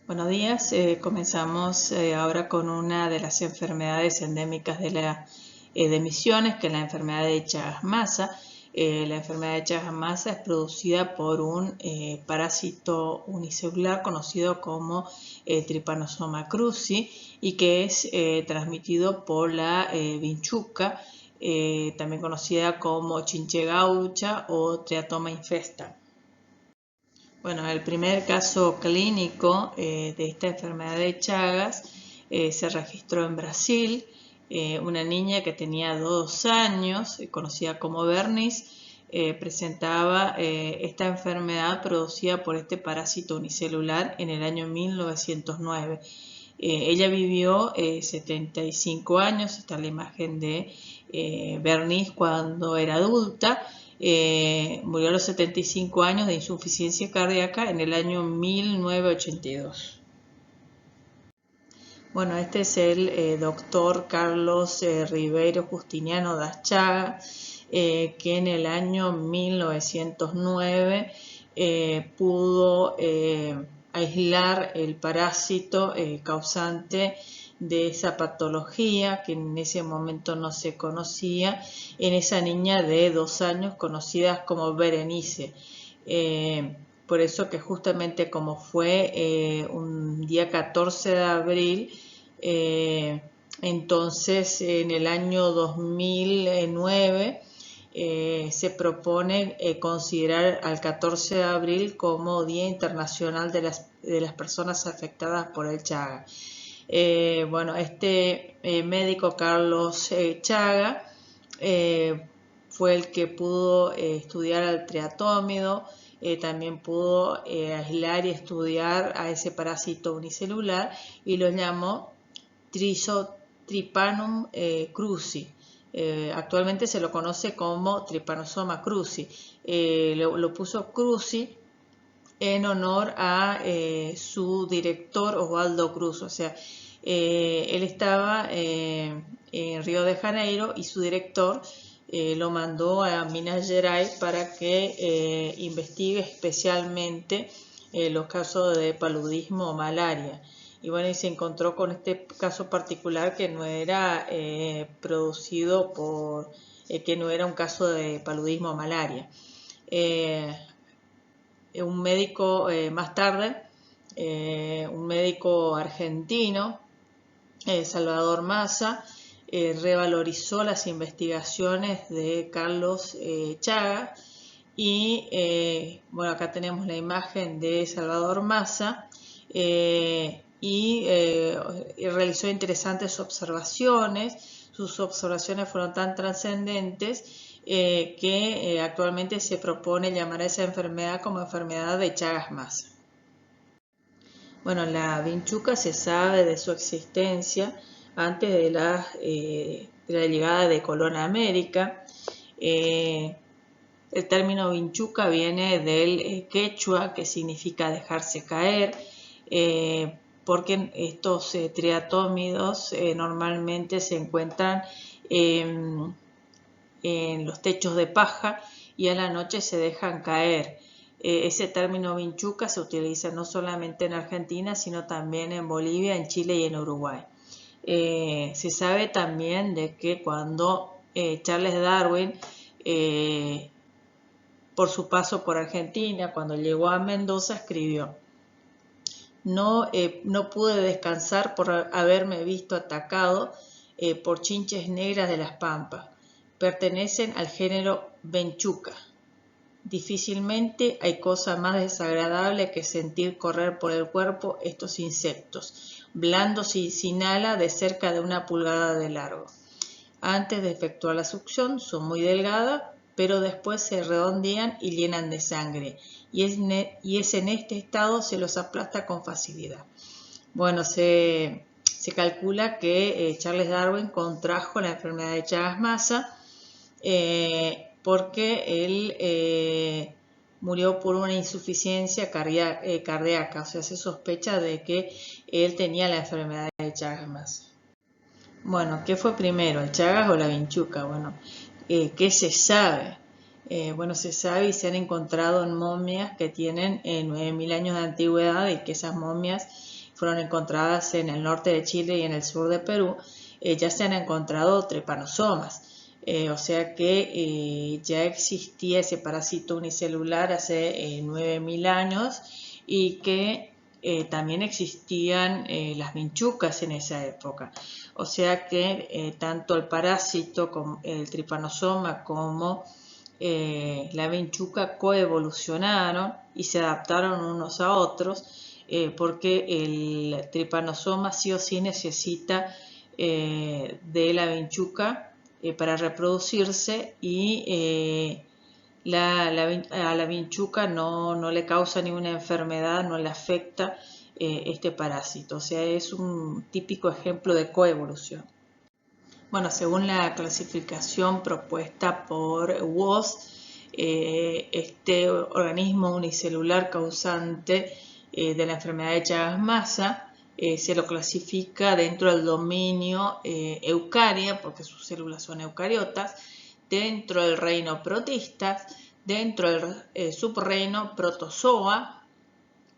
Buenos días, comenzamos ahora con una de las enfermedades endémicas de Misiones, que es la enfermedad de Chagas-Massa. La enfermedad de Chagas-Massa es producida por un parásito unicelular conocido como Trypanosoma cruzi y que es transmitido por la vinchuca, también conocida como chinche gaucha o Triatoma infesta. Bueno, el primer caso clínico de esta enfermedad de Chagas se registró en Brasil. Una niña que tenía 2 años, conocida como Bernice, presentaba esta enfermedad producida por este parásito unicelular en el año 1909. Ella vivió 75 años, está la imagen de Bernice cuando era adulta. Murió a los 75 años de insuficiencia cardíaca en el año 1982. Bueno, este es el doctor Carlos Ribeiro Justiniano das Chagas, que en el año 1909 pudo aislar el parásito causante de esa patología que en ese momento no se conocía en esa niña de 2 años conocida como Berenice. Por eso que justamente como fue un día 14 de abril, entonces en el año 2009 se propone considerar al 14 de abril como Día Internacional de las Personas Afectadas por el Chaga. Bueno, este médico Carlos Chaga fue el que pudo estudiar al triatómido, también pudo aislar y estudiar a ese parásito unicelular y lo llamó Trypanosoma cruzi. Actualmente se lo conoce como Trypanosoma cruzi. Lo puso cruzi en honor a su director Osvaldo Cruz. O sea, él estaba en Río de Janeiro y su director lo mandó a Minas Gerais para que investigue especialmente los casos de paludismo o malaria. Y bueno, y se encontró con este caso particular que no era producido por, que no era un caso de paludismo o malaria. Un médico más tarde, un médico argentino, Salvador Massa, revalorizó las investigaciones de Carlos Chaga y bueno, acá tenemos la imagen de Salvador Massa y realizó interesantes observaciones. Sus observaciones fueron tan trascendentes que actualmente se propone llamar a esa enfermedad como enfermedad de Chagas-Massa. Bueno, la vinchuca se sabe de su existencia antes de la llegada de Colón a América. El término vinchuca viene del quechua, que significa dejarse caer, porque estos triatómidos normalmente se encuentran en los techos de paja y a la noche se dejan caer. Ese término vinchuca se utiliza no solamente en Argentina, sino también en Bolivia, en Chile y en Uruguay. Se sabe también de que cuando Charles Darwin, por su paso por Argentina, cuando llegó a Mendoza, escribió: no pude descansar por haberme visto atacado por chinches negras de las pampas. Pertenecen al género Vinchuca. Difícilmente hay cosa más desagradable que sentir correr por el cuerpo estos insectos, blandos y sin ala de cerca de 1 pulgada de largo. Antes de efectuar la succión son muy delgadas, pero después se redondean y llenan de sangre, y es en este estado se los aplasta con facilidad. Bueno, se calcula que Charles Darwin contrajo la enfermedad de Chagas-Massa porque él murió por una insuficiencia cardíaca, o sea, se sospecha de que él tenía la enfermedad de Chagas-Massa. Bueno, ¿qué fue primero, el Chagas o la vinchuca? Bueno, ¿qué se sabe? bueno, se sabe y se han encontrado en momias que tienen 9.000 años de antigüedad y que esas momias fueron encontradas en el norte de Chile y en el sur de Perú. Ya se han encontrado trepanosomas. O sea que ya existía ese parásito unicelular hace 9.000 años y que también existían las vinchucas en esa época. O sea que tanto el parásito, como el tripanosoma, como la vinchuca coevolucionaron y se adaptaron unos a otros porque el tripanosoma sí o sí necesita de la vinchuca para reproducirse y a la vinchuca no le causa ninguna enfermedad, no le afecta este parásito. O sea, es un típico ejemplo de coevolución. Bueno, según la clasificación propuesta por Woese, este organismo unicelular causante de la enfermedad de Chagas-Massa se lo clasifica dentro del dominio Eukarya, porque sus células son eucariotas, dentro del reino Protistas, dentro del subreino Protozoa,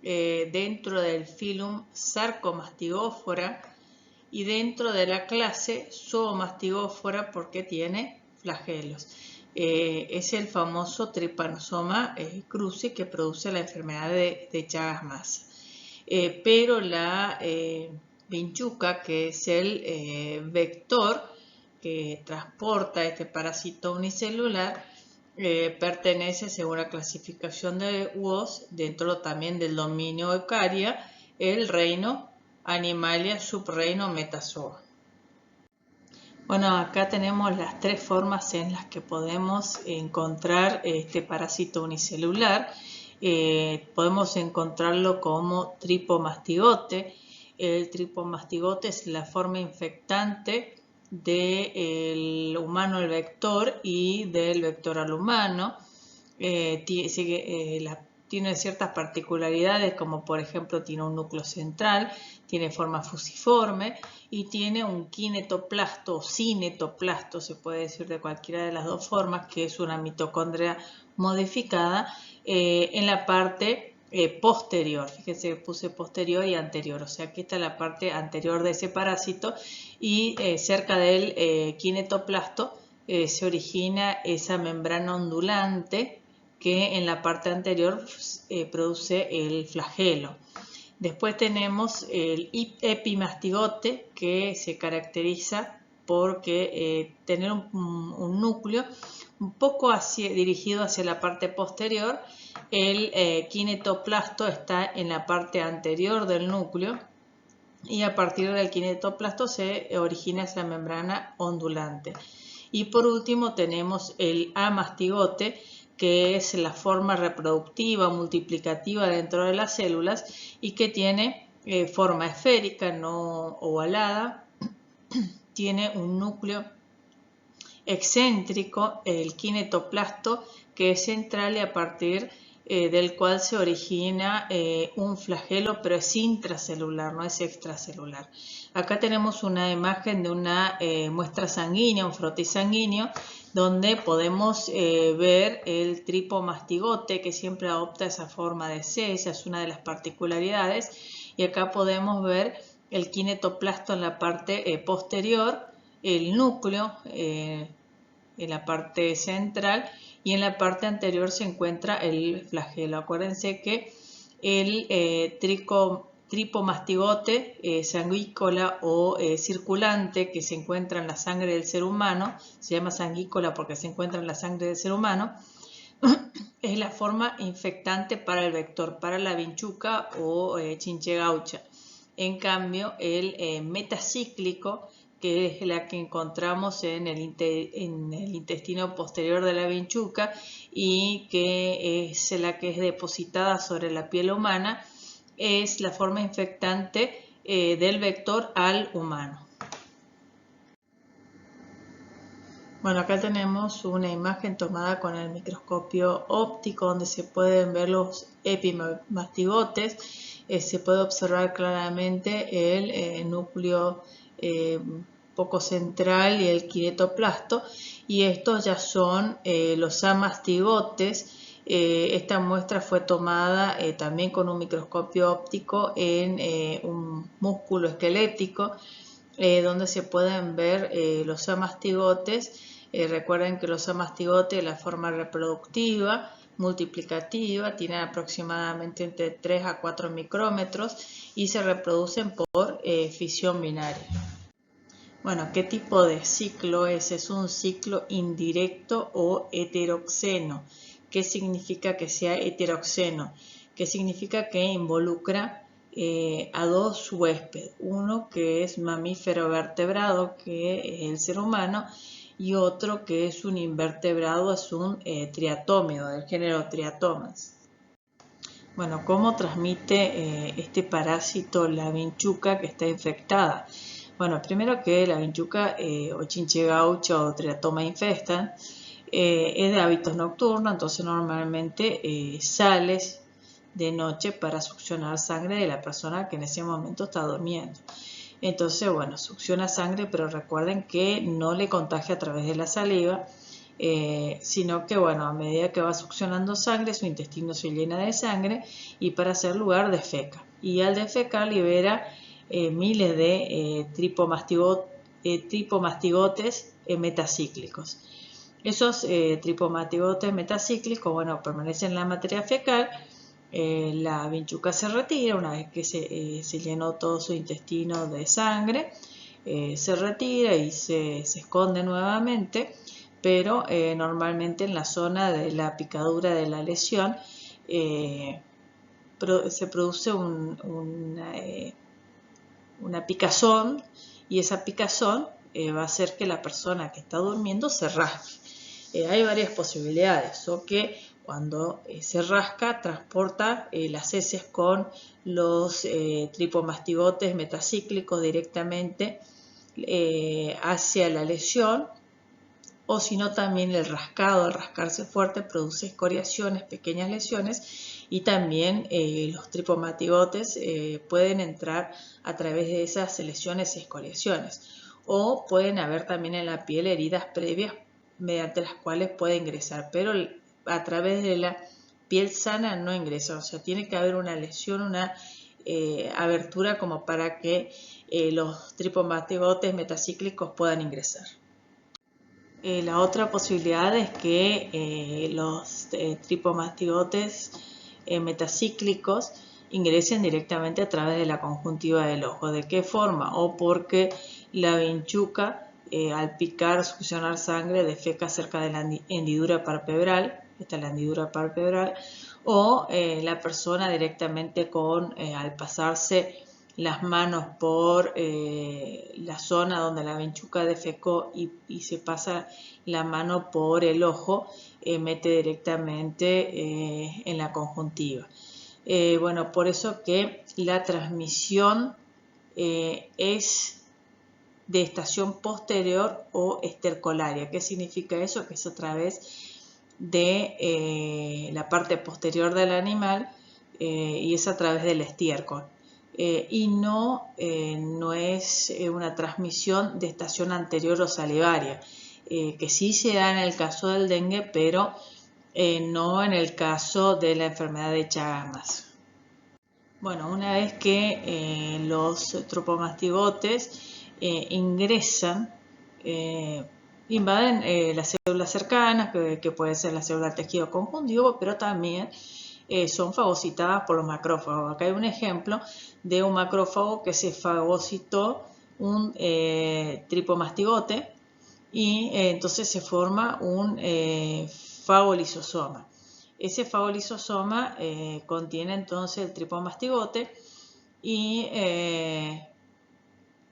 dentro del filum Sarcomastigófora y dentro de la clase Zoomastigófora porque tiene flagelos. Es el famoso tripanosoma cruzi que produce la enfermedad de Chagas-Massa. Pero la vinchuca, que es el vector que transporta este parásito unicelular, pertenece, según la clasificación de Woese, dentro también del dominio Eukarya, el reino Animalia, subreino Metazoa. Bueno, acá tenemos las tres formas en las que podemos encontrar este parásito unicelular. Podemos encontrarlo como tripomastigote. El tripomastigote es la forma infectante del humano al vector y del vector al humano. Tiene ciertas particularidades, como por ejemplo tiene un núcleo central, tiene forma fusiforme y tiene un kinetoplasto o cinetoplasto, se puede decir de cualquiera de las dos formas, que es una mitocondria modificada en la parte posterior. Fíjense que puse posterior y anterior, o sea que esta es la parte anterior de ese parásito y cerca del kinetoplasto se origina esa membrana ondulante que en la parte anterior produce el flagelo. Después tenemos el epimastigote, que se caracteriza porque tener un núcleo un poco dirigido hacia la parte posterior. El kinetoplasto está en la parte anterior del núcleo y a partir del kinetoplasto se origina esa membrana ondulante. Y por último tenemos el amastigote, que es la forma reproductiva multiplicativa dentro de las células y que tiene forma esférica, no ovalada, tiene un núcleo excéntrico, el kinetoplasto, que es central y a partir del cual se origina un flagelo, pero es intracelular, no es extracelular. Acá tenemos una imagen de una muestra sanguínea, un frotis sanguíneo, donde podemos ver el tripomastigote, que siempre adopta esa forma de C, esa es una de las particularidades, y acá podemos ver el kinetoplasto en la parte posterior, el núcleo en la parte central y en la parte anterior se encuentra el flagelo. Acuérdense que el tripomastigote sanguícola o circulante que se encuentra en la sangre del ser humano, se llama sanguícola porque se encuentra en la sangre del ser humano, es la forma infectante para el vector, para la vinchuca o chinche gaucha. En cambio, el metacíclico, que es la que encontramos en el intestino posterior de la vinchuca y que es la que es depositada sobre la piel humana, es la forma infectante del vector al humano. Bueno, acá tenemos una imagen tomada con el microscopio óptico donde se pueden ver los epimastigotes. Se puede observar claramente el núcleo poco central y el quinetoplasto, y estos ya son los amastigotes. Esta muestra fue tomada también con un microscopio óptico en un músculo esquelético, donde se pueden ver los amastigotes. Recuerden que los amastigotes, la forma reproductiva, multiplicativa, tienen aproximadamente entre 3 a 4 micrómetros y se reproducen por fisión binaria. Bueno, ¿qué tipo de ciclo es? Es un ciclo indirecto o heteroxeno. ¿Qué significa que sea heteroxeno? Que significa que involucra a dos huéspedes, uno que es mamífero vertebrado, que es el ser humano, y otro que es un invertebrado, es un triatómido, del género Triatomes. Bueno, ¿cómo transmite este parásito la vinchuca que está infectada? Bueno, primero que la vinchuca o chinche gaucha o Triatoma infestan es de hábitos nocturnos, entonces normalmente sale de noche para succionar sangre de la persona que en ese momento está durmiendo. Entonces, bueno, succiona sangre, pero recuerden que no le contagia a través de la saliva, sino que, bueno, a medida que va succionando sangre, su intestino se llena de sangre y para hacer lugar defeca. Y al defecar libera miles de tripomastigotes metacíclicos. Esos tripomatigotes metacíclicos, bueno, permanecen en la materia fecal. La vinchuca se retira una vez que se llenó todo su intestino de sangre, se retira y se esconde nuevamente, pero normalmente en la zona de la picadura de la lesión se produce una picazón, y esa picazón va a hacer que la persona que está durmiendo se rasque. Hay varias posibilidades, o que cuando se rasca transporta las heces con los tripomastigotes metacíclicos directamente hacia la lesión, o si no también el rascado, al rascarse fuerte, produce escoriaciones, pequeñas lesiones, y también los tripomatigotes pueden entrar a través de esas lesiones y escoriaciones, o pueden haber también en la piel heridas previas mediante las cuales puede ingresar, pero a través de la piel sana no ingresa, o sea, tiene que haber una lesión, una abertura como para que los tripomatigotes metacíclicos puedan ingresar. La otra posibilidad es que los tripomastigotes metacíclicos ingresen directamente a través de la conjuntiva del ojo. ¿De qué forma? O porque la vinchuca al picar, succionar sangre, defeca cerca de la hendidura palpebral, esta es la hendidura palpebral, o la persona directamente al pasarse las manos por la zona donde la vinchuca defecó y se pasa la mano por el ojo, mete directamente en la conjuntiva. Bueno, por eso que la transmisión es de estación posterior o estercolaria. ¿Qué significa eso? Que es a través de la parte posterior del animal y es a través del estiércol. Y no es una transmisión de estación anterior o salivaria, que sí se da en el caso del dengue, pero no en el caso de la enfermedad de Chagas. Bueno, una vez que los tropomastigotes ingresan, invaden las células cercanas, que puede ser la célula del tejido conjuntivo, pero también son fagocitadas por los macrófagos. Acá hay un ejemplo de un macrófago que se fagocitó un tripomastigote y entonces se forma un fagolisosoma. Ese fagolisosoma contiene entonces el tripomastigote y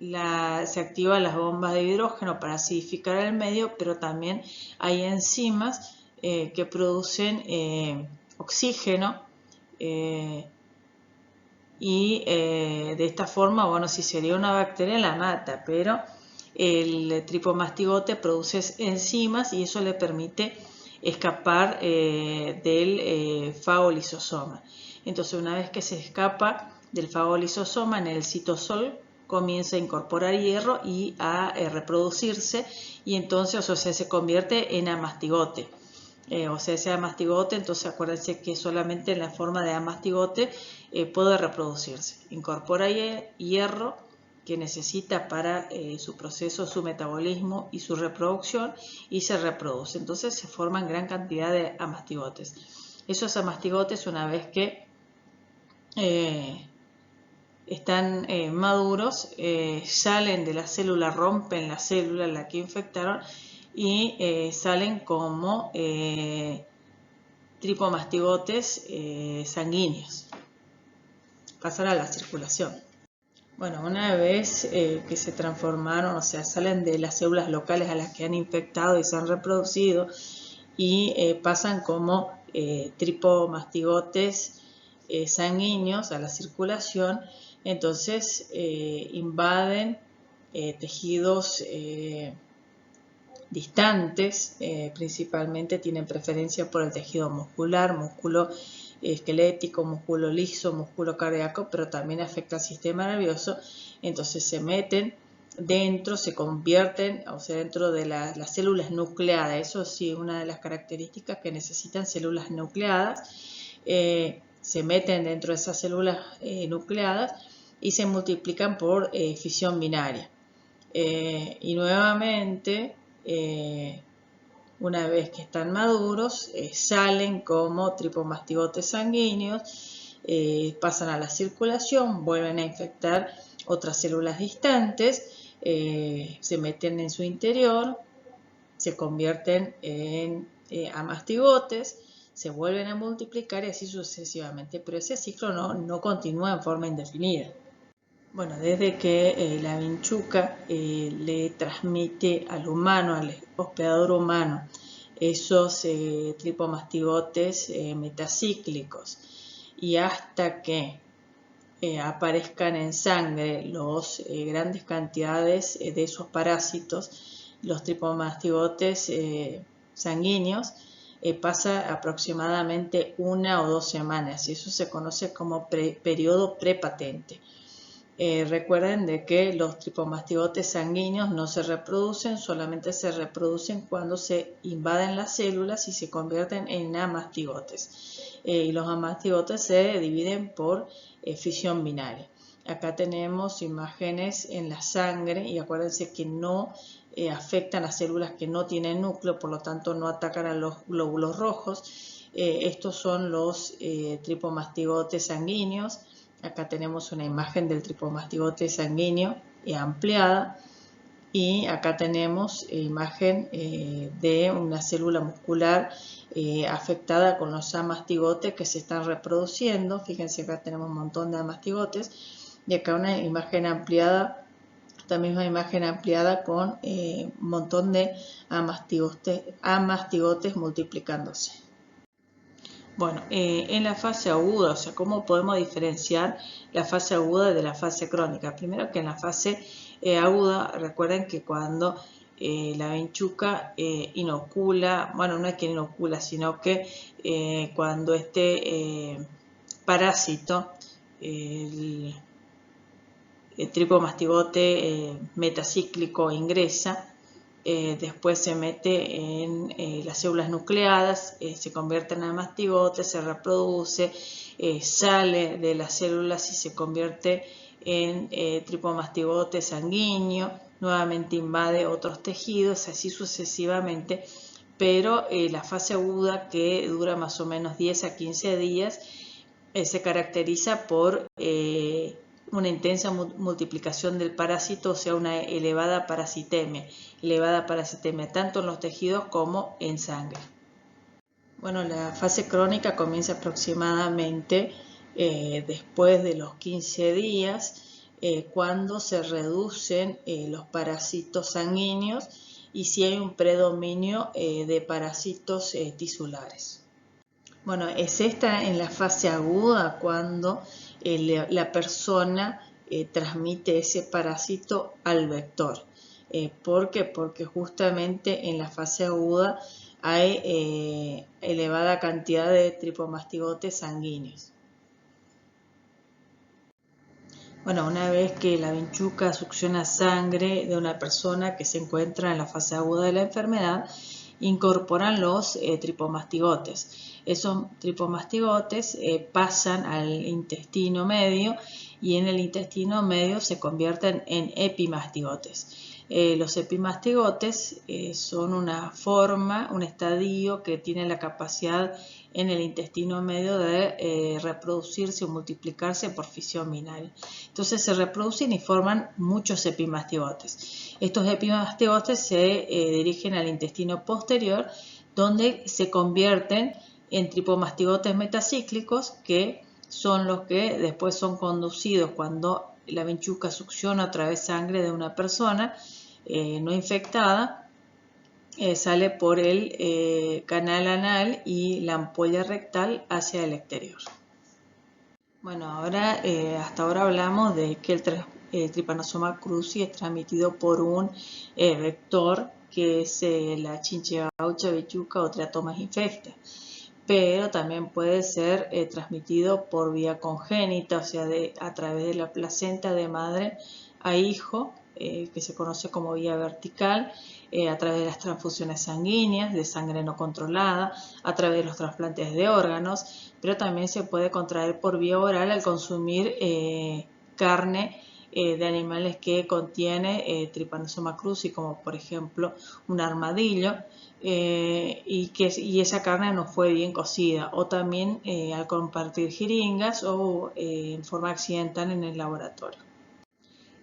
se activan las bombas de hidrógeno para acidificar el medio, pero también hay enzimas que producen oxígeno y de esta forma, bueno, si sería una bacteria la mata, pero el tripomastigote produce enzimas y eso le permite escapar del fagolisosoma. Entonces, una vez que se escapa del fagolisosoma en el citosol comienza a incorporar hierro y a reproducirse, y entonces, o sea, se convierte en amastigote. O sea, ese amastigote, entonces acuérdense que solamente en la forma de amastigote puede reproducirse. Incorpora hierro que necesita para su proceso, su metabolismo y su reproducción, y se reproduce. Entonces se forman gran cantidad de amastigotes. Esos amastigotes, una vez que están maduros, salen de la célula, rompen la célula en la que infectaron y salen como tripomastigotes sanguíneos. Pasan a la circulación. Bueno, una vez que se transformaron, o sea, salen de las células locales a las que han infectado y se han reproducido, y pasan como tripomastigotes sanguíneos a la circulación, entonces invaden tejidos distantes, principalmente tienen preferencia por el tejido muscular, músculo esquelético, músculo liso, músculo cardíaco, pero también afecta al sistema nervioso. Entonces se meten dentro, se convierten, o sea, dentro de las células nucleadas. Eso sí es una de las características, que necesitan células nucleadas. Se meten dentro de esas células nucleadas y se multiplican por fisión binaria. Y nuevamente, una vez que están maduros, salen como tripomastigotes sanguíneos, pasan a la circulación, vuelven a infectar otras células distantes, se meten en su interior, se convierten en amastigotes, se vuelven a multiplicar y así sucesivamente, pero ese ciclo no continúa en forma indefinida. Bueno, desde que la vinchuca le transmite al humano, al hospedador humano, esos tripomastigotes metacíclicos, y hasta que aparezcan en sangre los grandes cantidades de esos parásitos, los tripomastigotes sanguíneos, pasa aproximadamente 1 o 2 semanas, y eso se conoce como periodo prepatente. Recuerden de que los tripomastigotes sanguíneos no se reproducen, solamente se reproducen cuando se invaden las células y se convierten en amastigotes. Y los amastigotes se dividen por fisión binaria. Acá tenemos imágenes en la sangre, y acuérdense que no afectan a células que no tienen núcleo, por lo tanto no atacan a los glóbulos rojos. Estos son los tripomastigotes sanguíneos. Acá tenemos una imagen del tripomastigote sanguíneo ampliada, y acá tenemos imagen de una célula muscular afectada con los amastigotes que se están reproduciendo. Fíjense, acá tenemos un montón de amastigotes, y acá una imagen ampliada, esta misma imagen ampliada con un montón de amastigotes multiplicándose. Bueno, en la fase aguda, o sea, ¿cómo podemos diferenciar la fase aguda de la fase crónica? Primero, que en la fase aguda, recuerden que cuando la vinchuca inocula, bueno, no es que inocula, sino que cuando este parásito, el tripomastigote metacíclico, ingresa, después se mete en las células nucleadas, se convierte en amastigote, se reproduce, sale de las células y se convierte en tripomastigote sanguíneo, nuevamente invade otros tejidos, así sucesivamente. Pero la fase aguda, que dura más o menos 10 a 15 días, se caracteriza por una intensa multiplicación del parásito, o sea, una elevada parasitemia tanto en los tejidos como en sangre. Bueno, la fase crónica comienza aproximadamente después de los 15 días, cuando se reducen los parásitos sanguíneos y si hay un predominio de parásitos tisulares. Bueno, es esta en la fase aguda cuando la persona transmite ese parásito al vector. ¿Por qué? Porque justamente en la fase aguda hay elevada cantidad de tripomastigotes sanguíneos. Bueno, una vez que la vinchuca succiona sangre de una persona que se encuentra en la fase aguda de la enfermedad, incorporan los tripomastigotes. Esos tripomastigotes pasan al intestino medio y en el intestino medio se convierten en epimastigotes. Los epimastigotes son una forma, un estadio que tiene la capacidad en el intestino medio de reproducirse o multiplicarse por fisión binaria. Entonces se reproducen y forman muchos epimastigotes. Estos epimastigotes se dirigen al intestino posterior, donde se convierten en tripomastigotes metacíclicos, que son los que después son conducidos cuando la vinchuca succiona a través de sangre de una persona no infectada, sale por el canal anal y la ampolla rectal hacia el exterior. Bueno, hasta ahora hablamos de que el Trypanosoma cruzi es transmitido por un vector que es la chinche gaucha, vinchuca o Triatomas infecta, pero también puede ser transmitido por vía congénita, o sea, a través de la placenta de madre a hijo, que se conoce como vía vertical, a través de las transfusiones sanguíneas, de sangre no controlada, a través de los trasplantes de órganos, pero también se puede contraer por vía oral al consumir carne de animales que contiene Trypanosoma cruzi, como por ejemplo un armadillo, y esa carne no fue bien cocida, o también al compartir jeringas o en forma accidental en el laboratorio.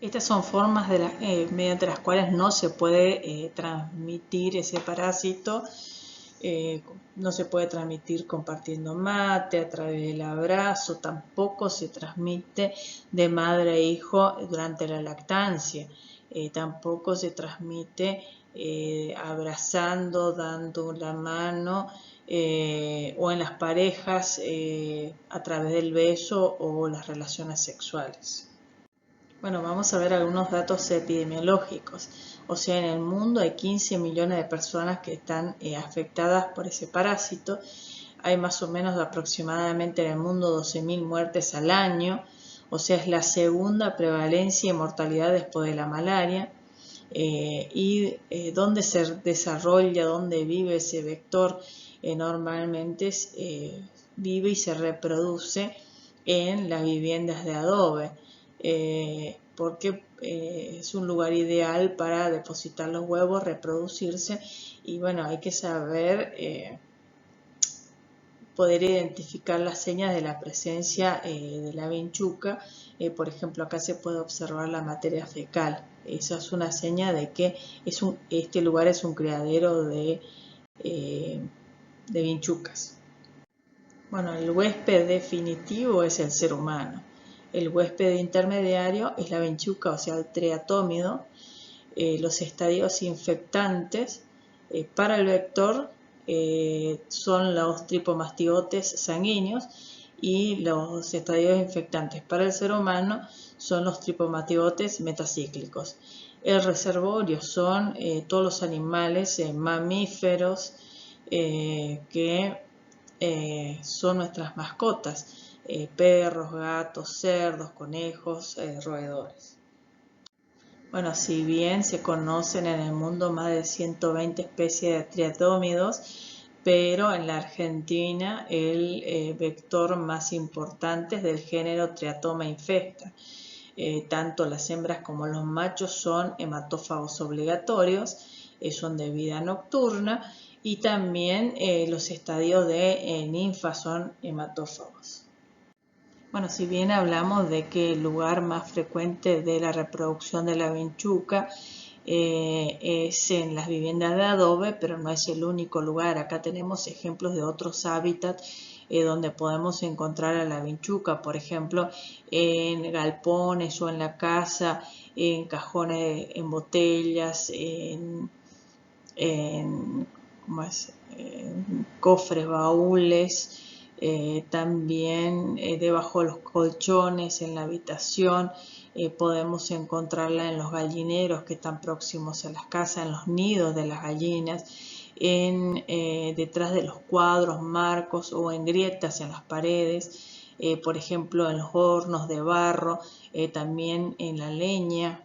Estas son formas mediante las cuales no se puede transmitir ese parásito. No se puede transmitir compartiendo mate, a través del abrazo, tampoco se transmite de madre a hijo durante la lactancia, tampoco se transmite abrazando, dando la mano o en las parejas a través del beso o las relaciones sexuales. Bueno, vamos a ver algunos datos epidemiológicos. O sea, en el mundo hay 15 millones de personas que están afectadas por ese parásito. Hay más o menos aproximadamente en el mundo 12.000 muertes al año. O sea, es la segunda prevalencia y mortalidad después de la malaria. Donde se desarrolla, donde vive ese vector, normalmente vive y se reproduce en las viviendas de adobe. Porque es un lugar ideal para depositar los huevos, reproducirse, y bueno, hay que saber poder identificar las señas de la presencia de la vinchuca. Por ejemplo, acá se puede observar la materia fecal. Esa es una seña de que este lugar es un criadero de vinchucas. Bueno, el huésped definitivo es el ser humano. El huésped intermediario es la vinchuca, o sea, el triatómido. Los estadios infectantes para el vector son los tripomastigotes sanguíneos, y los estadios infectantes para el ser humano son los tripomastigotes metacíclicos. El reservorio son todos los animales mamíferos que son nuestras mascotas, perros, gatos, cerdos, conejos, roedores. Bueno, si bien se conocen en el mundo más de 120 especies de triatómidos, pero en la Argentina el vector más importante es del género Triatoma infecta. Tanto las hembras como los machos son hematófagos obligatorios, son de vida nocturna, y también los estadios de ninfa son hematófagos. Bueno, si bien hablamos de que el lugar más frecuente de la reproducción de la vinchuca es en las viviendas de adobe, pero no es el único lugar. Acá tenemos ejemplos de otros hábitats donde podemos encontrar a la vinchuca, por ejemplo, en galpones o en la casa, en cajones, en botellas, en cofres, baúles, también debajo de los colchones, en la habitación. Podemos encontrarla en los gallineros que están próximos a las casas, en los nidos de las gallinas, detrás de los cuadros, marcos o en grietas en las paredes. por ejemplo en los hornos de barro, también en la leña,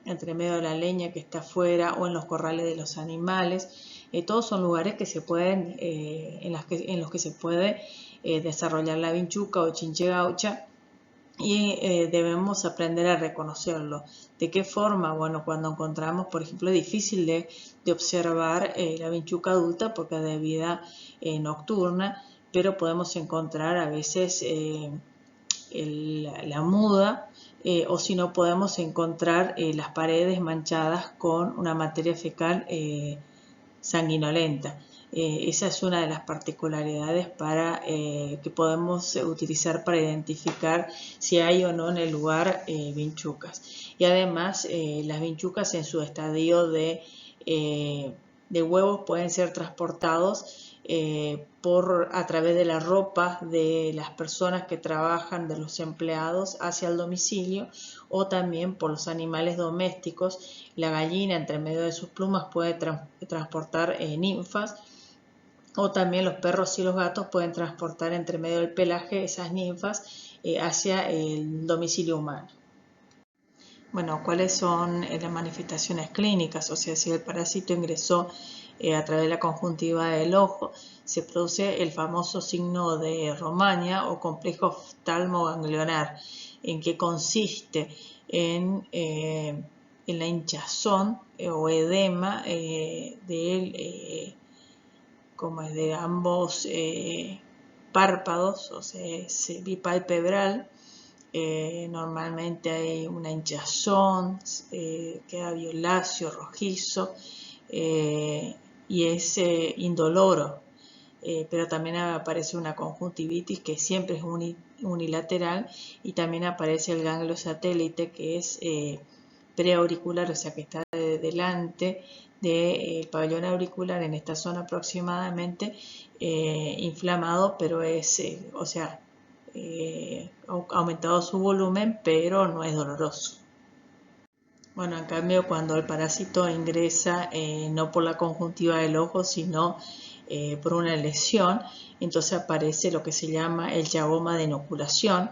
entre medio de la leña que está afuera, o en los corrales de los animales. Todos son lugares que se pueden, en los que se puede desarrollar la vinchuca o chinche gaucha, y debemos aprender a reconocerlo. ¿De qué forma? Bueno, cuando encontramos, por ejemplo, es difícil de observar la vinchuca adulta porque es de vida nocturna, pero podemos encontrar a veces la muda, o si no podemos encontrar las paredes manchadas con una materia fecal sanguinolenta. Esa es una de las particularidades que podemos utilizar para identificar si hay o no en el lugar vinchucas. Y además las vinchucas en su estadio de huevos pueden ser transportados a través de la ropa de las personas que trabajan, de los empleados, hacia el domicilio, o también por los animales domésticos. La gallina, entre medio de sus plumas, puede transportar ninfas, o también los perros y los gatos pueden transportar entre medio del pelaje esas ninfas hacia el domicilio humano. Bueno, ¿cuáles son las manifestaciones clínicas? O sea, si el parásito ingresó a través de la conjuntiva del ojo, se produce el famoso signo de Romaña o complejo oftalmoganglionar, en que consiste en la hinchazón o edema de ambos párpados, o sea, es bipalpebral. Normalmente hay una hinchazón, queda violáceo, rojizo, y es indoloro, pero también aparece una conjuntivitis que siempre es unilateral, y también aparece el ganglio satélite, que es preauricular, o sea que está delante del pabellón auricular, en esta zona aproximadamente, inflamado, pero es, aumentado su volumen, pero no es doloroso. Bueno, en cambio, cuando el parásito ingresa no por la conjuntiva del ojo, sino por una lesión, entonces aparece lo que se llama el yagoma de inoculación,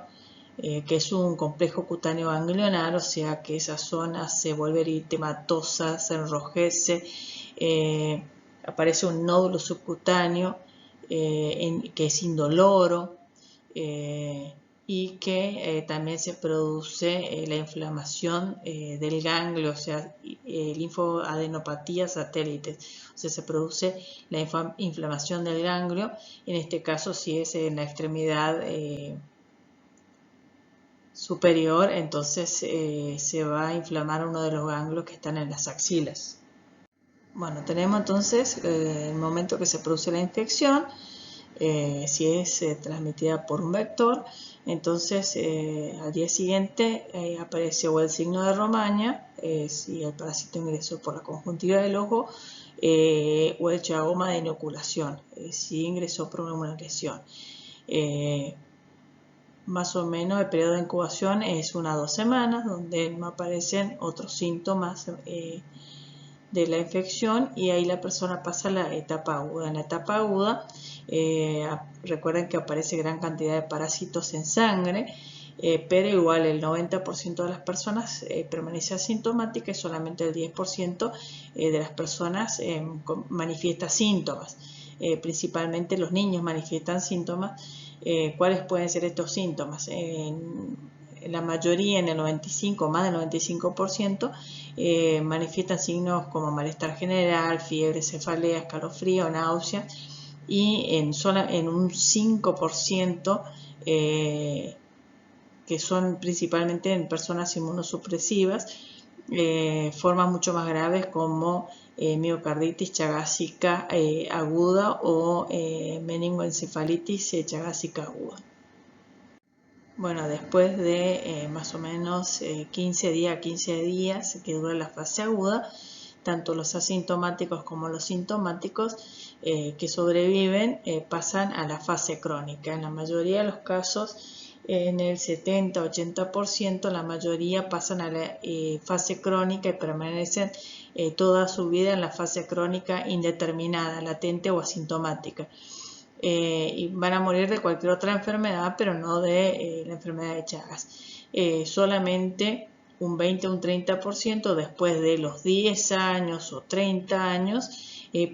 que es un complejo cutáneo ganglionar, o sea que esa zona se vuelve eritematosa, se enrojece, aparece un nódulo subcutáneo que es indoloro, y que también se produce la inflamación del ganglio, o sea, linfoadenopatía satélites, o sea, se produce la inflamación del ganglio, en este caso si es en la extremidad superior, entonces se va a inflamar uno de los ganglios que están en las axilas. Bueno, tenemos entonces el momento que se produce la infección. Si es transmitida por un vector, entonces al día siguiente aparece o el signo de Romaña, si el parásito ingresó por la conjuntiva del ojo, o el yagoma de inoculación, si ingresó por una lesión. Más o menos el periodo de incubación es 1 a 2 semanas, donde no aparecen otros síntomas de la infección, y ahí la persona pasa a la etapa aguda. En la etapa aguda, recuerden que aparece gran cantidad de parásitos en sangre, pero igual el 90% de las personas permanece asintomática, y solamente el 10% de las personas manifiesta síntomas. Principalmente los niños manifiestan síntomas. ¿Cuáles pueden ser estos síntomas? En la mayoría, en el 95, más del 95%, manifiestan signos como malestar general, fiebre, cefalea, escalofrío, náusea, y en un 5%, que son principalmente en personas inmunosupresivas, formas mucho más graves como miocarditis chagásica aguda o meningoencefalitis chagásica aguda. Bueno, después de más o menos 15 días que dura la fase aguda, tanto los asintomáticos como los sintomáticos que sobreviven pasan a la fase crónica. En la mayoría de los casos, en el 70-80%, la mayoría pasan a la fase crónica y permanecen toda su vida en la fase crónica indeterminada, latente o asintomática. y van a morir de cualquier otra enfermedad, pero no de la enfermedad de Chagas. Solamente un 20 o un 30% después de los 10 años o 30 años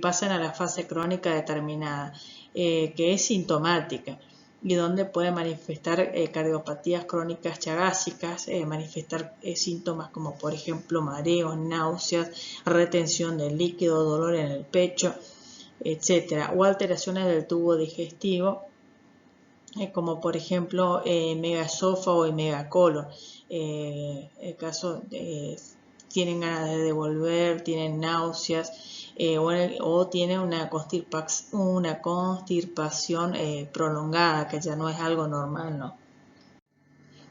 pasan a la fase crónica determinada, que es sintomática y donde puede manifestar cardiopatías crónicas chagásicas, manifestar síntomas como por ejemplo mareos, náuseas, retención del líquido, dolor en el pecho, etcétera, o alteraciones del tubo digestivo, como por ejemplo megaesófago y megacolon. El caso tienen ganas de devolver, tienen náuseas o tienen una constipación prolongada, que ya no es algo normal, ¿no?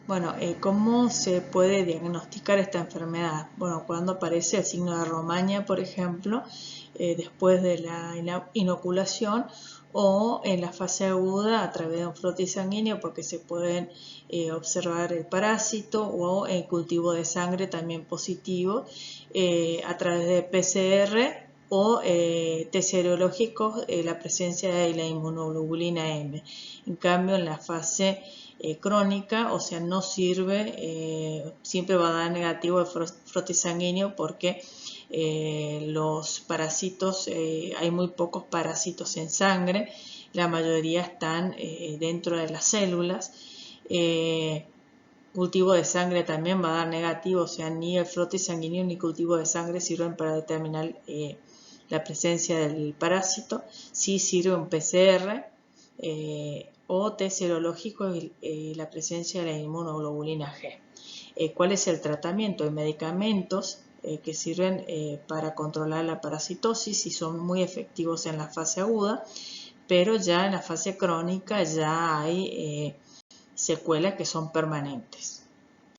Bueno, ¿cómo se puede diagnosticar esta enfermedad? Bueno, cuando aparece el signo de Romaña, por ejemplo, después de la inoculación o en la fase aguda a través de un frotis sanguíneo, porque se pueden observar el parásito, o el cultivo de sangre también positivo a través de PCR o test serológicos, la presencia de la inmunoglobulina M. En cambio, en la fase crónica, o sea, no sirve, siempre va a dar negativo el frotis sanguíneo porque los parásitos, hay muy pocos parásitos en sangre, la mayoría están dentro de las células. Cultivo de sangre también va a dar negativo, o sea, ni el frotis sanguíneo ni cultivo de sangre sirven para determinar la presencia del parásito. Sí sirve un PCR o test serológico y la presencia de la inmunoglobulina G. ¿Cuál es el tratamiento? Hay medicamentos que sirven para controlar la parasitosis y son muy efectivos en la fase aguda, pero ya en la fase crónica ya hay secuelas que son permanentes.